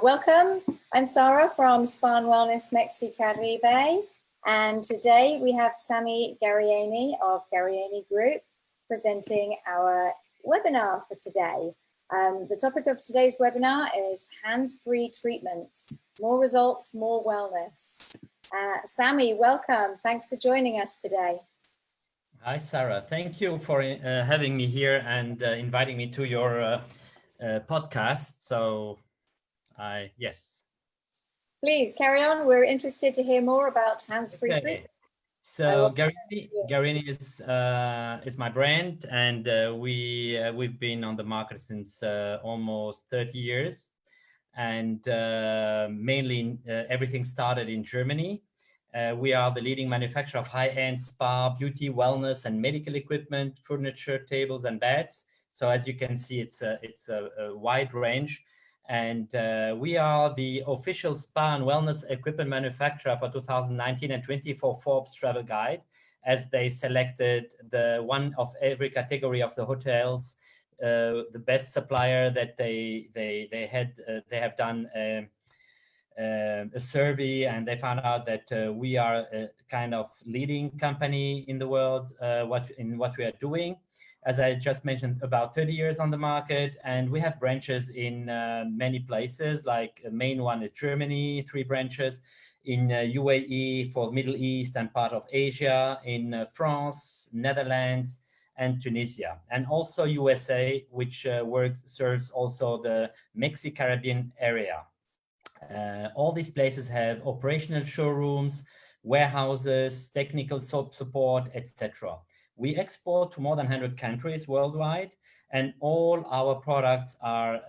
Welcome, I'm Sarah from Spa and Wellness Mexicaribe, and today we have Sammy Gharieni of Gharieni Group presenting our webinar for today. The topic of today's webinar is hands-free treatments, more results, more wellness. Sammy, welcome. Thanks for joining us today. Hi, Sarah. Thank you for having me here and inviting me to your podcast. So, yes. Please carry on. We're interested to hear more about hands-free treatment. So Gharieni is my brand, and we've been on the market since almost 30 years, and mainly everything started in Germany. We are the leading manufacturer of high-end spa, beauty, wellness, and medical equipment, furniture, tables, and beds. So as you can see, it's a wide range. And we are the official spa and wellness equipment manufacturer for 2019 and 20 for Forbes Travel Guide, as they selected the one of every category of the hotels, the best supplier that they have done a survey, and they found out that we are a kind of leading company in the world in what we are doing. As I just mentioned, about 30 years on the market, and we have branches in many places. Like main one is Germany, 3 branches, in UAE for Middle East and part of Asia, in France, Netherlands, and Tunisia, and also USA, which serves also the Mexicaribian area. All these places have operational showrooms, warehouses, technical support, etc. We export to more than 100 countries worldwide, and all our products are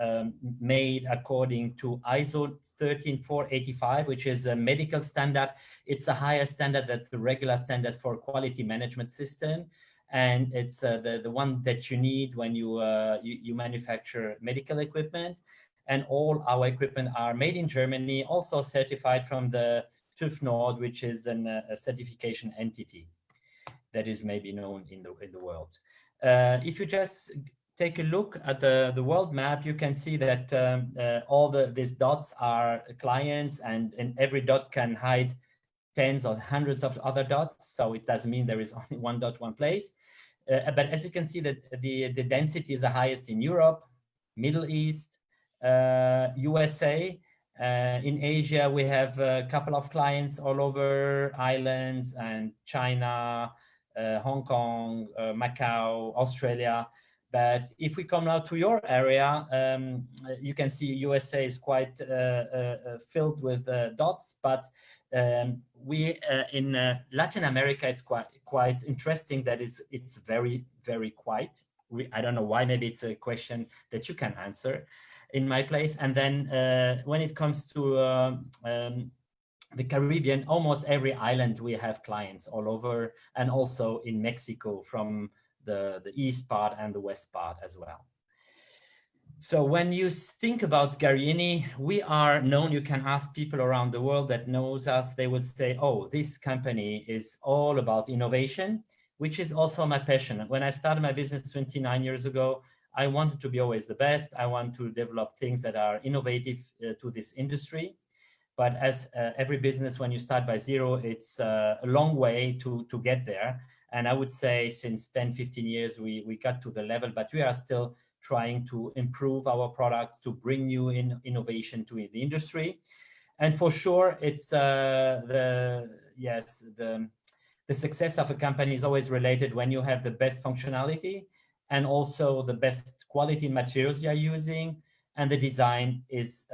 made according to ISO 13485, which is a medical standard. It's a higher standard than the regular standard for quality management system, and it's the one that you need when you manufacture medical equipment. And all our equipment are made in Germany, also certified from the TÜV Nord, which is a certification entity that is maybe known in the world. If you just take a look at the world map, you can see that all these dots are clients, and every dot can hide tens or hundreds of other dots. So it doesn't mean there is only one dot, one place. But as you can see, that the density is the highest in Europe, Middle East, USA. In Asia, we have a couple of clients all over islands, and China, Hong Kong, Macau, Australia. But if we come now to your area, you can see USA is quite filled with dots, but we in Latin America, it's quite interesting that it's very, very quiet. I don't know why. Maybe it's a question that you can answer in my place. And then when it comes to the Caribbean, almost every island we have clients all over, and also in Mexico from the east part and the west part as well. So when you think about Gharieni, we are known. You can ask people around the world that knows us, they would say, oh, this company is all about innovation, which is also my passion. When I started my business 29 years ago, I wanted to be always the best. I want to develop things that are innovative to this industry. But as every business, when you start by zero, it's a long way to get there. And I would say since 10, 15 years, we got to the level, but we are still trying to improve our products, to bring new innovation to the industry. And for sure, it's the success of a company is always related when you have the best functionality, and also the best quality materials you are using, and the design is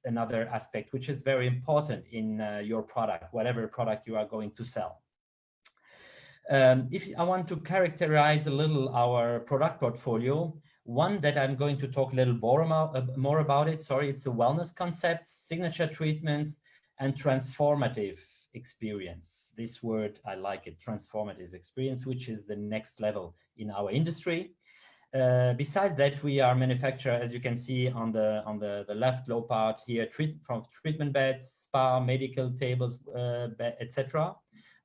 another aspect, which is very important in your product, whatever product you are going to sell. If I want to characterize a little our product portfolio, one that I'm going to talk a little more about it, it's the wellness concepts, signature treatments, and transformative experience. This word, I like it, transformative experience, which is the next level in our industry. Besides that, we are manufacturer, as you can see on the left low part here, from treatment beds, spa, medical tables, etc.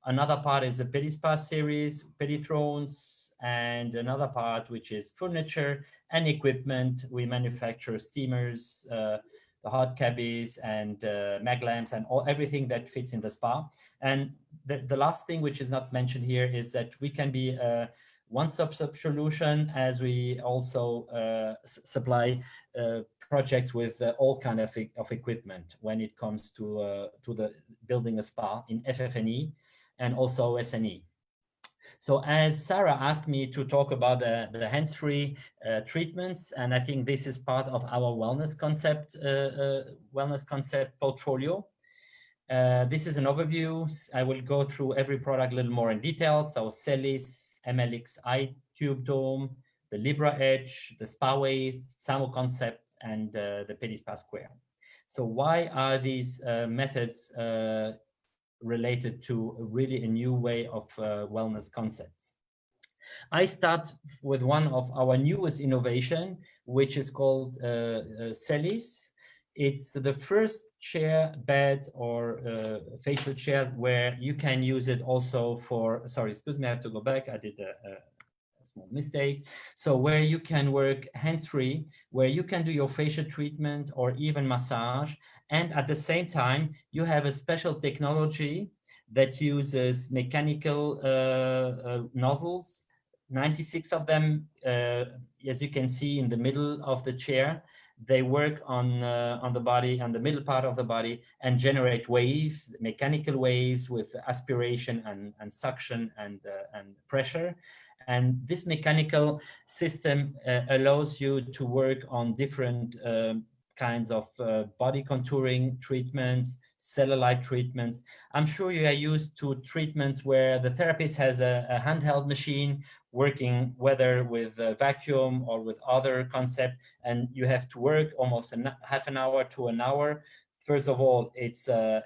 Another part is a PEDISPA series, Pedithrones, and another part which is furniture and equipment. We manufacture steamers, the hot cabbies and mag lamps and everything that fits in the spa. And the last thing, which is not mentioned here, is that we can be a one-stop solution, as we also supply projects with all kind of equipment when it comes to the building a spa in FF&E and also SNE. So as Sarah asked me to talk about the hands-free treatments, and I think this is part of our wellness concept portfolio. This is an overview. I will go through every product a little more in detail. So CELLISS, MLX iTube Dome, the LIBRA Edge, the SPAWAVE, PSAMMO concept, and the PEDISPA Square. So why are these methods related to really a new way of wellness concepts? I start with one of our newest innovation, which is called CELLISS. It's the first chair, bed, or facial chair where you can use it also for, sorry, excuse me, I have to go back. I did a small mistake. So where you can work hands-free, where you can do your facial treatment or even massage. And at the same time, you have a special technology that uses mechanical nozzles, 96 of them, as you can see in the middle of the chair. They work on the body, on the middle part of the body, and generate waves, mechanical waves with aspiration and suction and pressure. And this mechanical system allows you to work on different kinds of body contouring treatments, cellulite treatments. I'm sure you are used to treatments where the therapist has a handheld machine working whether with a vacuum or with other concept, and you have to work almost half an hour to an hour. First of all, it's a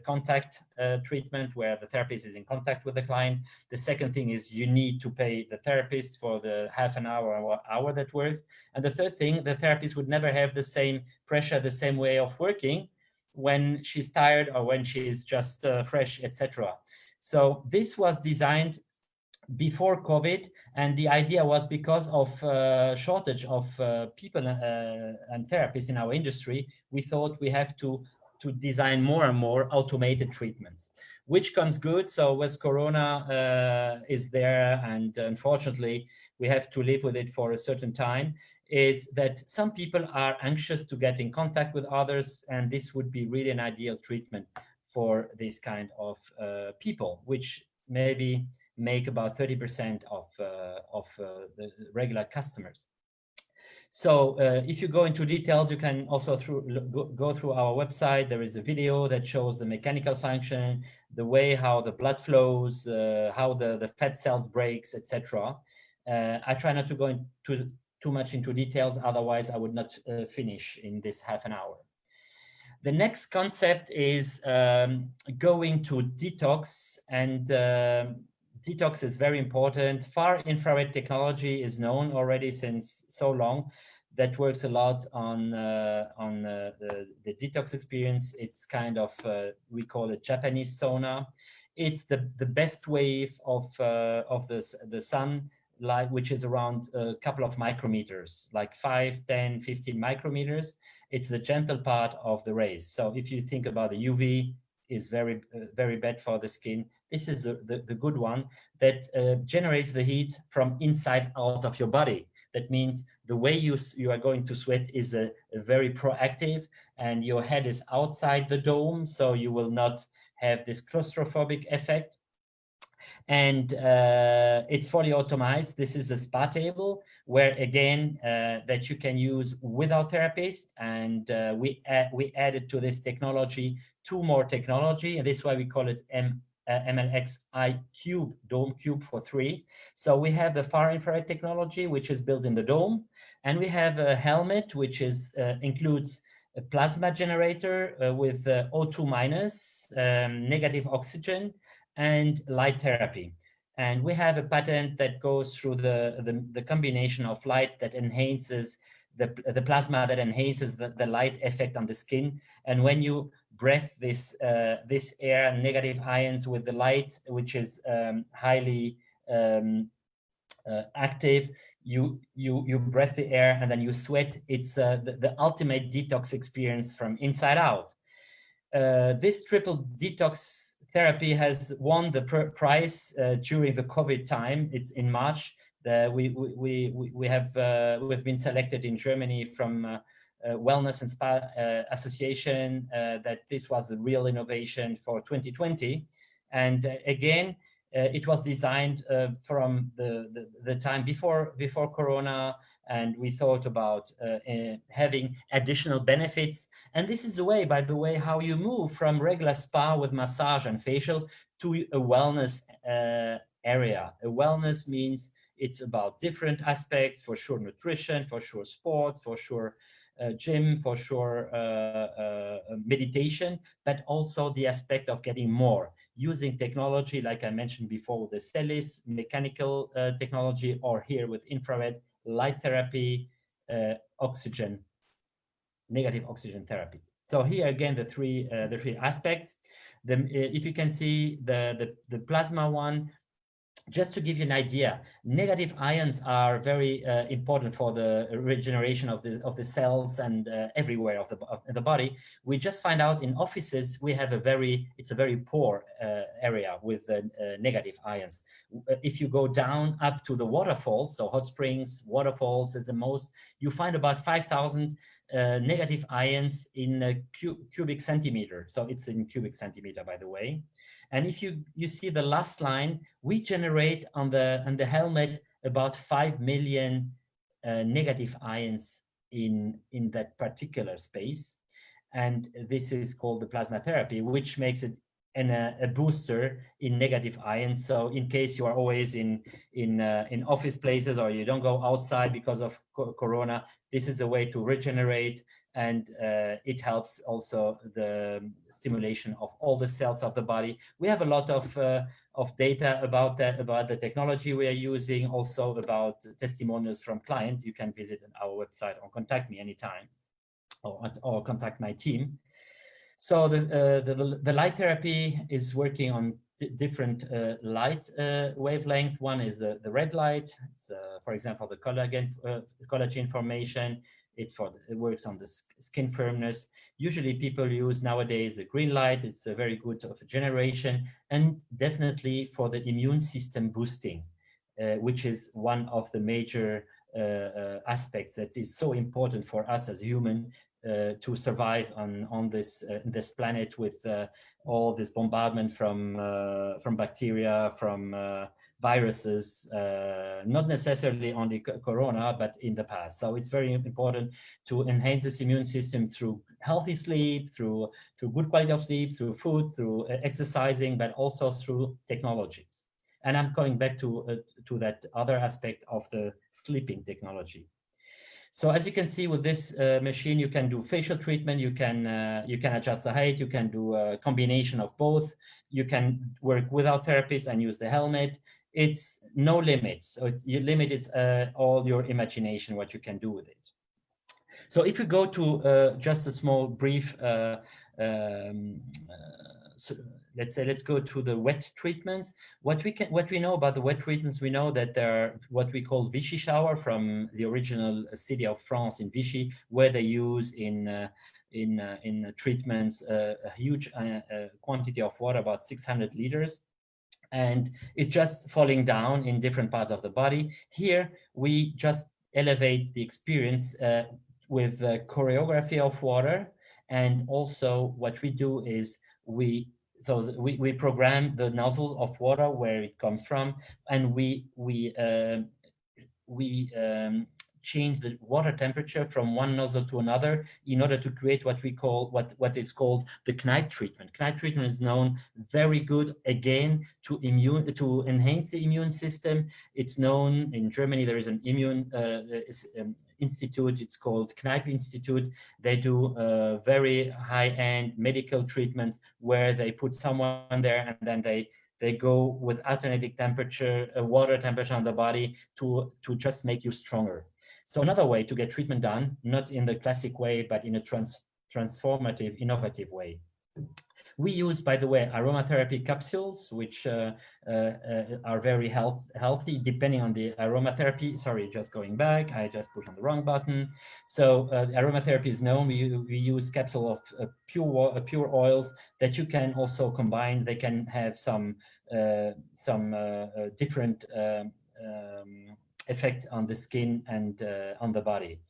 contact treatment where the therapist is in contact with the client. The second thing is you need to pay the therapist for the half an hour or hour that works. And the third thing, the therapist would never have the same pressure, the same way of working when she's tired or when she's just fresh, etc. So this was designed before COVID, and the idea was because of shortage of people and therapists in our industry, we thought we have to design more and more automated treatments, which comes good. So with Corona is there, and unfortunately we have to live with it for a certain time, is that some people are anxious to get in contact with others, and this would be really an ideal treatment for this kind of people, which maybe make about 30% of the regular customers. So if you go into details, you can also go through our website. There is a video that shows the mechanical function, the way how the blood flows, how the fat cells breaks, etc. I try not to go into too much into details, otherwise I would not finish in this half an hour. The next concept is going to detox, and detox is very important. Far infrared technology is known already since so long. That works a lot on the detox experience. It's kind of, we call it Japanese sauna. It's the best wave of the sun light, which is around a couple of micrometers, like 5, 10, 15 micrometers. It's the gentle part of the rays. So if you think about the UV, is very bad for the skin. This is the good one that generates the heat from inside out of your body. That means the way you are going to sweat is a very proactive, and your head is outside the dome, so you will not have this claustrophobic effect. And it's fully automated. This is a spa table where, again, that you can use without therapist. And we added to this technology 2 more technology, and this is why we call it MLX iTube Dome Cube for 3. So we have the far infrared technology, which is built in the dome, and we have a helmet which is includes a plasma generator with O2 minus, negative oxygen, and light therapy. And we have a patent that goes through the combination of light that enhances the plasma, that enhances the light effect on the skin. And when you breathe this air, negative ions with the light, which is highly active, you breathe the air and then you sweat. It's the ultimate detox experience from inside out. This triple detox therapy has won the prize during the COVID time. It's in March. We've been selected in Germany from Wellness and Spa Association that this was a real innovation for 2020. And again, it was designed from the time before Corona, and we thought about having additional benefits. And this is the way, by the way, how you move from regular spa with massage and facial to a wellness area. A wellness means it's about different aspects, for sure nutrition, for sure sports, for sure gym, for sure meditation, but also the aspect of getting more, using technology, like I mentioned before, with the CELLISS, mechanical technology, or here with infrared, light therapy, oxygen, negative oxygen therapy. So here again, the three aspects. If you can see the plasma one, just to give you an idea, negative ions are very important for the regeneration of the cells and everywhere of the body. We just find out in offices we have it's a very poor area with negative ions. If you go down up to the waterfalls, so hot springs, waterfalls at the most, you find about 5,000 negative ions in a cubic centimeter. So it's in cubic centimeter, by the way. And if you see the last line, we generate on the helmet about 5 million negative ions in that particular space. And this is called the plasma therapy, which makes it a booster in negative ions. So in case you are always in office places or you don't go outside because of Corona, this is a way to regenerate, and it helps also the stimulation of all the cells of the body. We have a lot of data about that, about the technology we are using, also about testimonials from clients. You can visit our website or contact me anytime, or contact my team. So the light therapy is working on different light wavelength. One is the red light. It's, for example, the collagen formation. It works on the skin firmness. Usually people use nowadays the green light. It's a very good of generation, and definitely for the immune system boosting, which is one of the major aspects that is so important for us as human to survive on this planet with all this bombardment from bacteria, from viruses, not necessarily only Corona, but in the past. So it's very important to enhance this immune system through healthy sleep, through good quality of sleep, through food, through exercising, but also through technologies. And I'm going back to that other aspect of the sleeping technology. So as you can see with this machine, you can do facial treatment, you can adjust the height, you can do a combination of both, you can work without therapists and use the helmet. It's no limits. So your limit is all your imagination, what you can do with it. So if you go to just a small brief, so let's go to the wet treatments. What we know about the wet treatments, we know that there are what we call Vichy shower, from the original city of France in Vichy, where they use in treatments a huge quantity of water, about 600 liters. And it's just falling down in different parts of the body. Here, we just elevate the experience with choreography of water. And also what we do is we program the nozzle of water where it comes from, and we change the water temperature from one nozzle to another in order to create what we call what is called the Kneipp treatment. Kneipp treatment is known very good again to enhance the immune system. It's known in Germany. There is an immune institute. It's called Kneipp Institute. They do very high-end medical treatments where they put someone there and then they go with alternating temperature, water temperature on the body to just make you stronger. So another way to get treatment done, not in the classic way, but in a transformative, innovative way. We use, by the way, aromatherapy capsules, which are very healthy depending on the aromatherapy. Sorry, just going back, I just pushed on the wrong button. So aromatherapy is known. We use capsule of pure oils that you can also combine. They can have some different effect on the skin and on the body.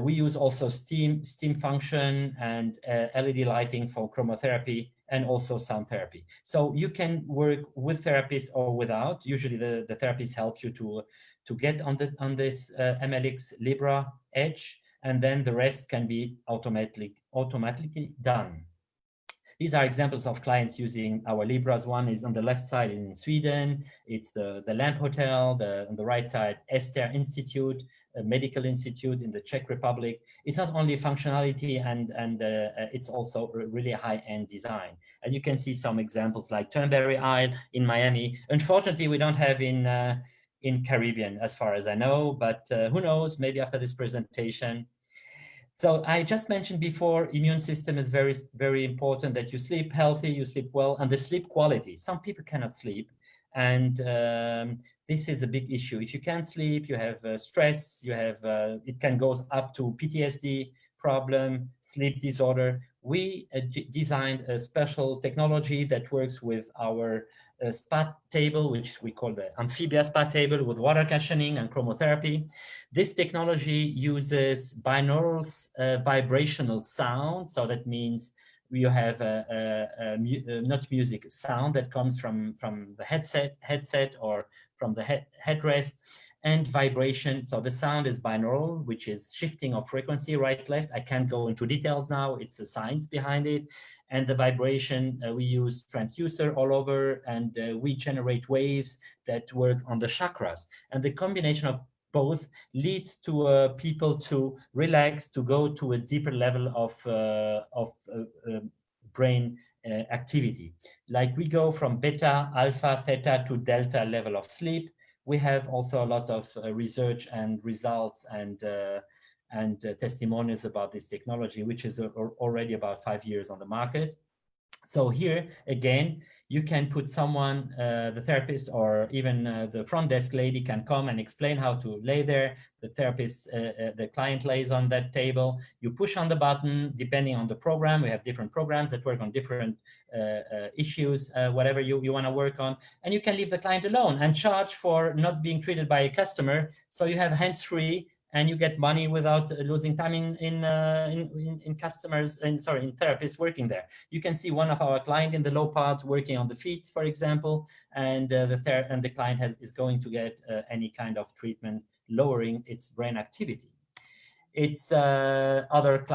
We use also steam function and LED lighting for chromotherapy and also sound therapy. So you can work with therapists or without. Usually the therapists help you to get on this MLX LIBRA edge, and then the rest can be automatically done. These are examples of clients using our Libras. One is on the left side in Sweden. It's the Lamp Hotel. On the right side, Esther Institute, a medical institute in the Czech Republic. It's not only functionality and it's also really high-end design. And you can see some examples like Turnberry Isle in Miami. Unfortunately, we don't have in Caribbean, as far as I know, but who knows, maybe after this presentation. So I just mentioned before, immune system is very, very important, that you sleep healthy, you sleep well, and the sleep quality. Some people cannot sleep, and this is a big issue. If you can't sleep, you have stress, you have, it can go up to PTSD problem, sleep disorder. We designed a special technology that works with our spa table, which we call the amphibia spa table with water cushioning and chromotherapy. This technology uses binaural vibrational sound. So that means you have not music, sound that comes from the headset or from the headrest, and vibration. So the sound is binaural, which is shifting of frequency, right, left. I can't go into details now. It's a science behind it. And the vibration, we use transducer all over, and we generate waves that work on the chakras. And the combination of both leads to people to relax, to go to a deeper level of brain activity. Like we go from beta, alpha, theta to delta level of sleep. We have also a lot of research and results and testimonials about this technology, which is already about 5 years on the market. So here, again, you can put someone, the therapist or even the front desk lady can come and explain how to lay there. The therapist, the client lays on that table. You push on the button, depending on the program. We have different programs that work on different issues, whatever you want to work on. And you can leave the client alone and charge for not being treated by a customer. So you have hands-free, and you get money without losing time in customers, in therapists working there. You can see one of our clients in the low part working on the feet, for example, and the client is going to get any kind of treatment lowering its brain activity. It's other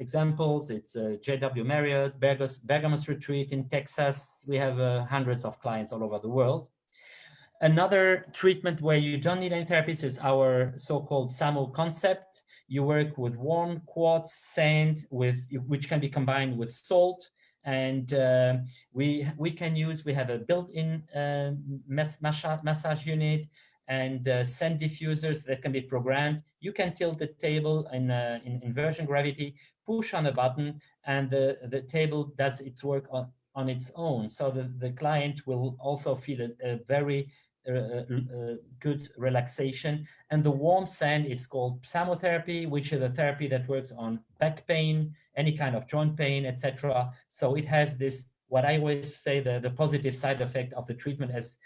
examples. It's JW Marriott, Bergamos Retreat in Texas. We have hundreds of clients all over the world. Another treatment where you don't need any therapist is our so-called PSAMMO concept. You work with warm quartz sand, which can be combined with salt. And we have a built-in massage unit and sand diffusers that can be programmed. You can tilt the table in inversion gravity, push on a button, and the table does its work on its own. So the client will also feel a very good relaxation. And the warm sand is called PSAMMO therapy, which is a therapy that works on back pain, any kind of joint pain, etc. So it has this, what I always say, the positive side effect of the treatment is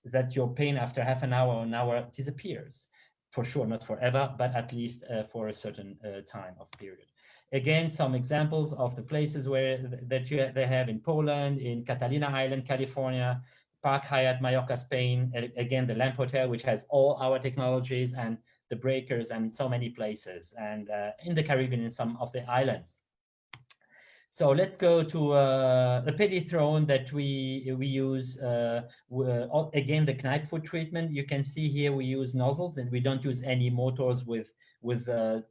that your pain after half an hour or an hour disappears. For sure, not forever, but at least for a certain time of period. Again, some examples of the places where they have in Poland, in Catalina Island, California, Park Hyatt, Mallorca, Spain, again, the Lamp Hotel, which has all our technologies, and the breakers, and so many places, and in the Caribbean, in some of the islands. So let's go to the pedithrone that we use, again, the knife foot treatment. You can see here we use nozzles, and we don't use any motors with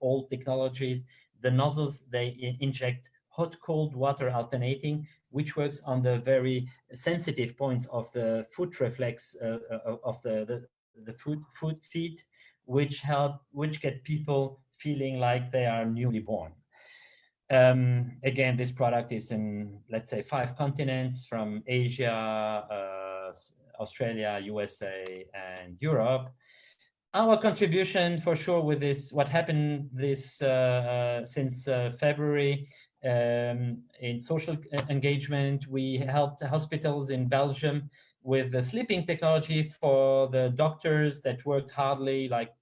old technologies. The nozzles, they inject hot-cold water alternating, which works on the very sensitive points of the foot reflex of the feet, which get people feeling like they are newly born. Again, this product is in, let's say, 5 continents, from Asia, Australia, USA, and Europe. Our contribution, for sure, with this, what happened this since February, in social engagement, we helped hospitals in Belgium with the sleeping technology for the doctors that worked hardly, like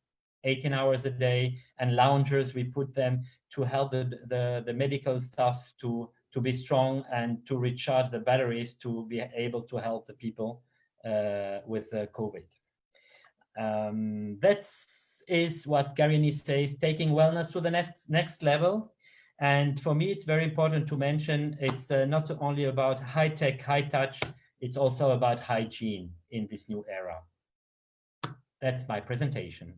18 hours a day, and loungers. We put them to help the medical staff to be strong and to recharge the batteries to be able to help the people with COVID. That is what Gharieni says, taking wellness to the next level. And for me, it's very important to mention it's not only about high tech, high touch, it's also about hygiene in this new era. That's my presentation.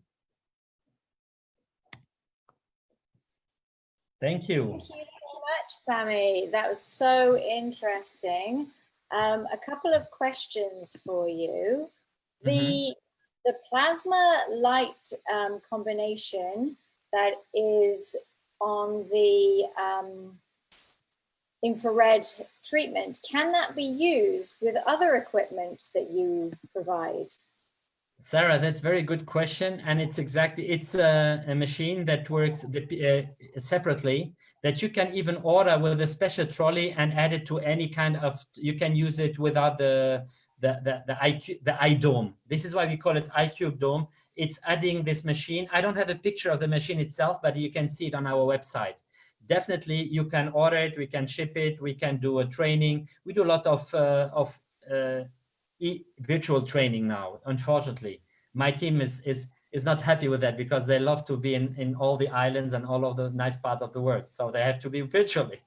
Thank you. Thank you so much, Sammy. That was so interesting. A couple of questions for you. The plasma light combination that is on the infrared treatment, can that be used with other equipment that you provide? Sarah, that's a very good question. And it's a machine that works separately, that you can even order with a special trolley and add it to any kind of, you can use it without the iDome. This is why we call it iCube Dome. It's adding this machine. I don't have a picture of the machine itself, but you can see it on our website. Definitely, you can order it, we can ship it, we can do a training. We do a lot of virtual training now. Unfortunately, my team is not happy with that because they love to be in all the islands and all of the nice parts of the world, so they have to be virtually.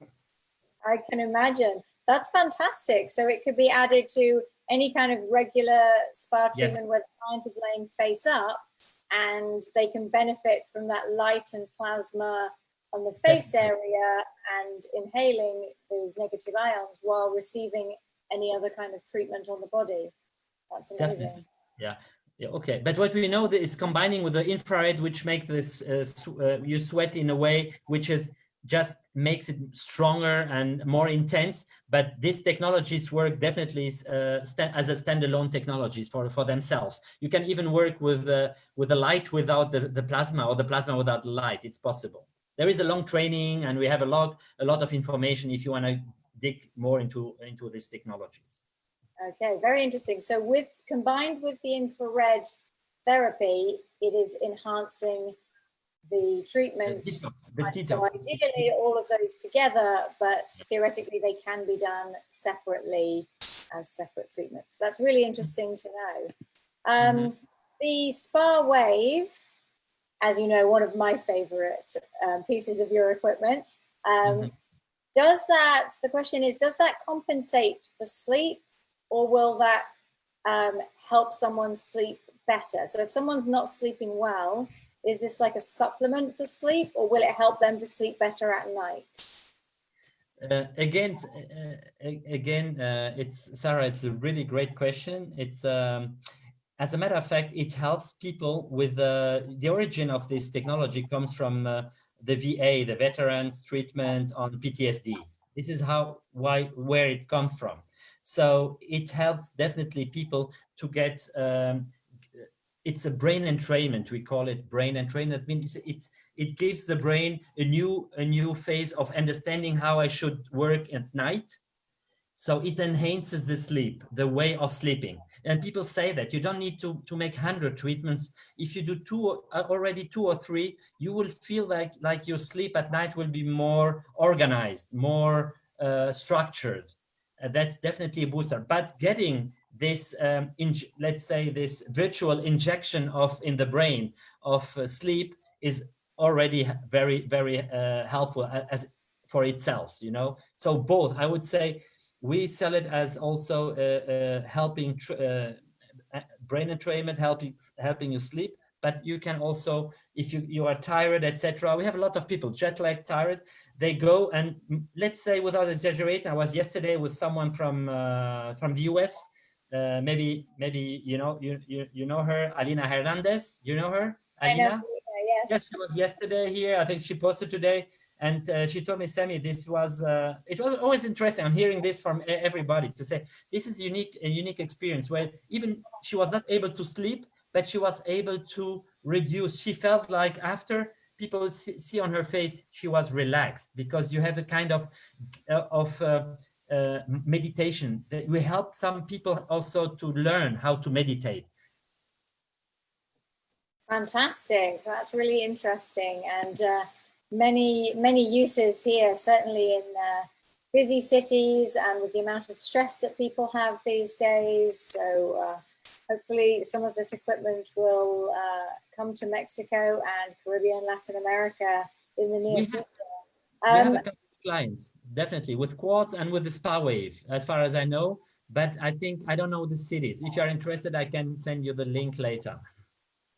I can imagine. That's fantastic. So it could be added to any kind of regular spa treatment, yes, where the client is laying face up and they can benefit from that light and plasma on the face area and inhaling those negative ions while receiving any other kind of treatment on the body. That's amazing. Definitely. Yeah, okay. But what we know is combining with the infrared, which makes this you sweat in a way which is just makes it stronger and more intense. But these technologies work definitely as a standalone technologies for themselves. You can even work with the light without the plasma, or the plasma without light. It's possible. There is a long training, and we have a lot of information if you want to dig more into these technologies. Okay, very interesting. So combined with the infrared therapy, it is enhancing the treatment. So ideally all of those together, but theoretically they can be done separately as separate treatments. That's really interesting to know. The SPAWAVE, as you know, one of my favorite pieces of your equipment. The question is, does that compensate for sleep, or will that help someone sleep better? So if someone's not sleeping well, is this like a supplement for sleep, or will it help them to sleep better at night? Again, Sarah, it's a really great question. It's as a matter of fact, it helps people with the origin of this technology comes from the VA, the Veterans Treatment on PTSD. This is where it comes from. So it helps definitely people to get, it's a brain entrainment. We call it brain entrainment. That means it gives the brain a new phase of understanding how I should work at night. So it enhances the sleep, the way of sleeping. And people say that you don't need to make 100 treatments. If you do already 2 or 3, you will feel like your sleep at night will be more organized, more structured. That's definitely a booster. But getting this, let's say, this virtual injection in the brain of sleep is already very, very helpful for itself, you know. So both, I would say, we sell it as also helping brain entrainment, helping you sleep. But you can also, if you are tired, etc. We have a lot of people jet lag, tired. They go and, let's say, without exaggerating, I was yesterday with someone from the US. Maybe you know her, Alina Hernandez. You know her, Alina? I know, yes. Yes, she was yesterday here. I think she posted today. And she told me, Sammy, this was, it was always interesting. I'm hearing this from everybody to say, this is a unique experience where even she was not able to sleep, but she was able to reduce. She felt like after people see on her face, she was relaxed, because you have a kind of meditation that will help some people also to learn how to meditate. Fantastic. That's really interesting. And many uses here, certainly in busy cities and with the amount of stress that people have these days. So hopefully some of this equipment will come to Mexico and Caribbean, Latin America in the near future. We have a couple of clients, definitely, with Quartz and with the SPAWAVE, as far as I know. But I don't know the cities. If you're interested, I can send you the link later.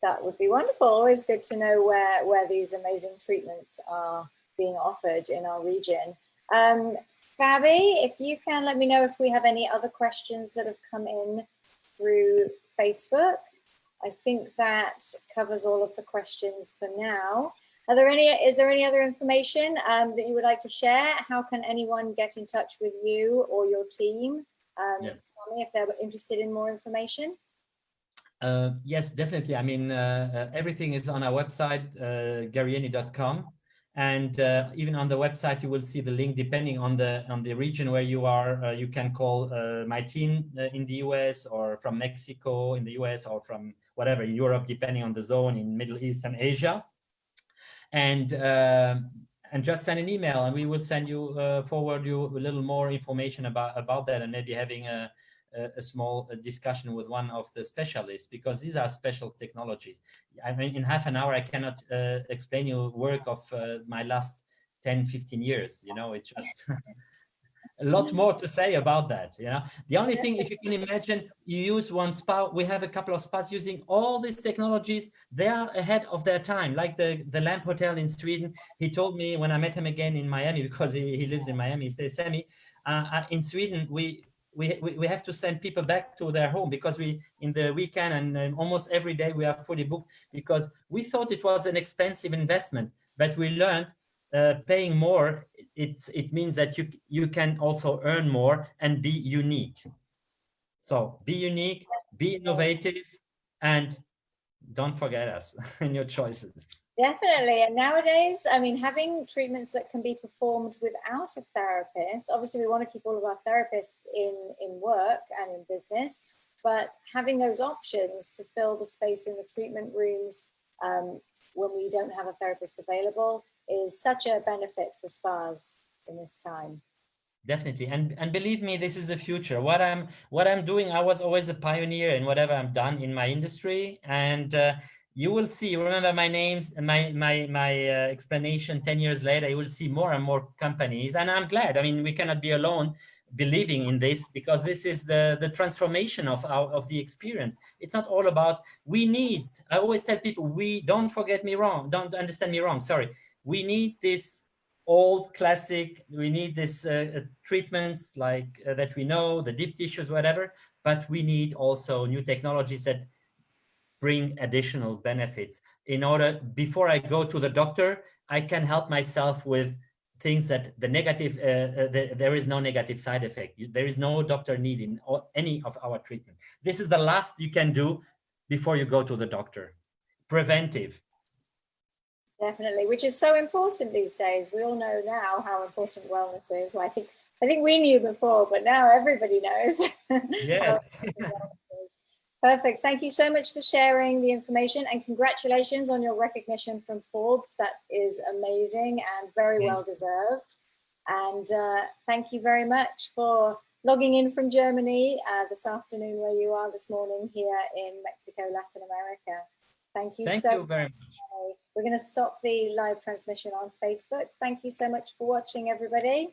That would be wonderful. Always good to know where these amazing treatments are being offered in our region. Fabi, if you can let me know if we have any other questions that have come in through Facebook. I think that covers all of the questions for now. Is there any other information that you would like to share? How can anyone get in touch with you or your team, Sammy, if they're interested in more information? Yes, definitely. I mean, everything is on our website, gharieni.com. And even on the website, you will see the link depending on the region where you are. You can call my team in the US, or from Mexico in the US, or from whatever, in Europe, depending on the zone, in Middle East and Asia. And just send an email, and we will send you, forward you a little more information about that, and maybe having a small discussion with one of the specialists, because these are special technologies. I mean, in half an hour, I cannot explain you work of my last 10, 15 years, you know, it's just a lot more to say about that, you know. The only thing, if you can imagine, you use one spa, we have a couple of spas using all these technologies. They are ahead of their time, like the Lamp Hotel in Sweden. He told me when I met him again in Miami, because he lives in Miami, he says, Sammy, in Sweden, we have to send people back to their home, because in the weekend and almost every day we are fully booked, because we thought it was an expensive investment, but we learned paying more, it means that you can also earn more and be unique. So be unique, be innovative, and don't forget us in your choices. Definitely. And nowadays, I mean, having treatments that can be performed without a therapist, obviously we want to keep all of our therapists in work and in business, but having those options to fill the space in the treatment rooms when we don't have a therapist available is such a benefit for spas in this time. Definitely. And believe me, this is the future. What I'm doing, I was always a pioneer in whatever I'm done in my industry. And you will see, remember my names, my explanation 10 years later, you will see more and more companies. And I'm glad. I mean, we cannot be alone believing in this, because this is the transformation of the experience. It's not all about, I always tell people, don't understand me wrong, sorry. We need this old classic, we need this treatments like that we know, the deep tissues, whatever, but we need also new technologies that bring additional benefits. In order, before I go to the doctor, I can help myself with things that the negative, there is no negative side effect. There is no doctor need in any of our treatment. This is the last you can do before you go to the doctor. Preventive. Definitely, which is so important these days. We all know now how important wellness is. Well, I think we knew before, but now everybody knows. Yes. Perfect. Thank you so much for sharing the information, and congratulations on your recognition from Forbes. That is amazing and very well deserved. And thank you very much for logging in from Germany this afternoon, where you are this morning here in Mexico, Latin America. Thank you so much. Very much. We're going to stop the live transmission on Facebook. Thank you so much for watching, everybody.